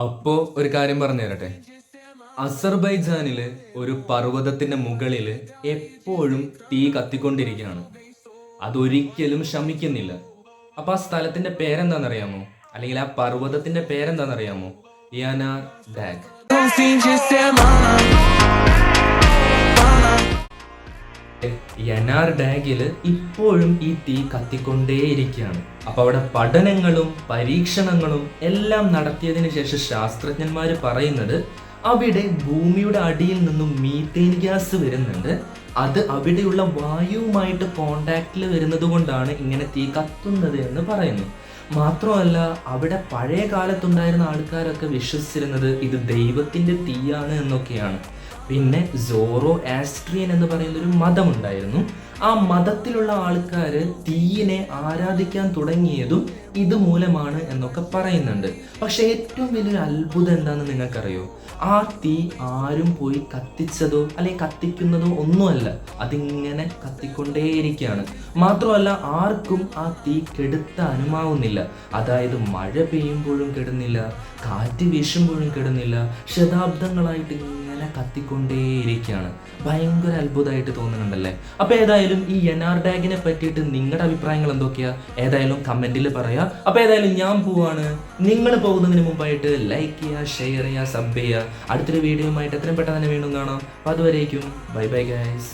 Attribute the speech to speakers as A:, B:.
A: അപ്പോ ഒരു കാര്യം പറഞ്ഞു തരട്ടെ. അസർബൈജാനില് ഒരു പർവ്വതത്തിന്റെ മുകളില് എപ്പോഴും തീ കത്തിക്കൊണ്ടിരിക്കുകയാണ്. അതൊരിക്കലും ശമിക്കുന്നില്ല. അപ്പൊ ആ സ്ഥലത്തിന്റെ പേരെന്താണെന്നറിയാമോ? അല്ലെങ്കിൽ ആ പർവ്വതത്തിന്റെ പേരെന്താണെന്നറിയാമോ? യാനാർ ഡാഗ്. യനാർ ഡാഗില് ഇപ്പോഴും ഈ തീ കത്തിക്കൊണ്ടേയിരിക്കുകയാണ്. അപ്പൊ അവിടെ പഠനങ്ങളും പരീക്ഷണങ്ങളും എല്ലാം നടത്തിയതിനു ശേഷം ശാസ്ത്രജ്ഞന്മാർ പറയുന്നത് അവിടെ ഭൂമിയുടെ അടിയിൽ നിന്നും മീത്തേൻ ഗ്യാസ് വരുന്നുണ്ട്. അത് അവിടെയുള്ള വായുവുമായിട്ട് കോണ്ടാക്റ്റിൽ വരുന്നത് കൊണ്ടാണ് ഇങ്ങനെ തീ കത്തുന്നത് എന്ന് പറയുന്നു. മാത്രമല്ല, അവിടെ പഴയ കാലത്തുണ്ടായിരുന്ന ആൾക്കാരൊക്കെ വിശ്വസിച്ചിരുന്നത് ഇത് ദൈവത്തിന്റെ തീയാണ് എന്നൊക്കെയാണ്. പിന്നെ സോറോ ആസ്ട്രിയൻ എന്ന് പറയുന്ന ഒരു മതമുണ്ടായിരുന്നു. ആ മതത്തിലുള്ള ആൾക്കാർ തീയിനെ ആരാധിക്കാൻ തുടങ്ങിയതും ഇതുമൂലമാണ് എന്നൊക്കെ പറയുന്നുണ്ട്. പക്ഷെ ഏറ്റവും വലിയൊരു അത്ഭുതം എന്താണെന്ന് നിങ്ങൾക്കറിയോ? ആ തീ ആരും പോയി കത്തിച്ചതോ അല്ലെങ്കിൽ കത്തിക്കുന്നതോ ഒന്നുമല്ല. അതിങ്ങനെ കത്തിക്കൊണ്ടേയിരിക്കുകയാണ്. മാത്രമല്ല, ആർക്കും ആ തീ കെടുത്താനുമാവുന്നില്ല. അതായത് മഴ പെയ്യുമ്പോഴും കെടുന്നില്ല, കാറ്റ് വീശുമ്പോഴും കെടുന്നില്ല, ശതാബ്ദങ്ങളായിട്ട് ഇങ്ങനെ കത്തിക്കൊണ്ടേയിരിക്കുകയാണ്. ഭയങ്കര അത്ഭുതമായിട്ട് തോന്നുന്നുണ്ടല്ലേ? അപ്പൊ ഏതായാലും ഈ യനാർ ഡാഗിനെ പറ്റിയിട്ട് നിങ്ങളുടെ അഭിപ്രായങ്ങൾ എന്തൊക്കെയാ? ഏതായാലും കമന്റിൽ പറയാ. അപ്പൊ ഏതായാലും ഞാൻ പോവാണ്. നിങ്ങൾ പോകുന്നതിന് മുമ്പായിട്ട് ലൈക്ക് ചെയ്യുക, ഷെയർ ചെയ്യുക, സബ് ചെയ്യുക. അടുത്തൊരു വീഡിയോയുമായിട്ട് എത്രയും പെട്ടെന്ന് തന്നെ വീണ്ടും കാണാം. അപ്പൊ അതുവരേക്കും ബൈ ബൈ ഗൈസ്.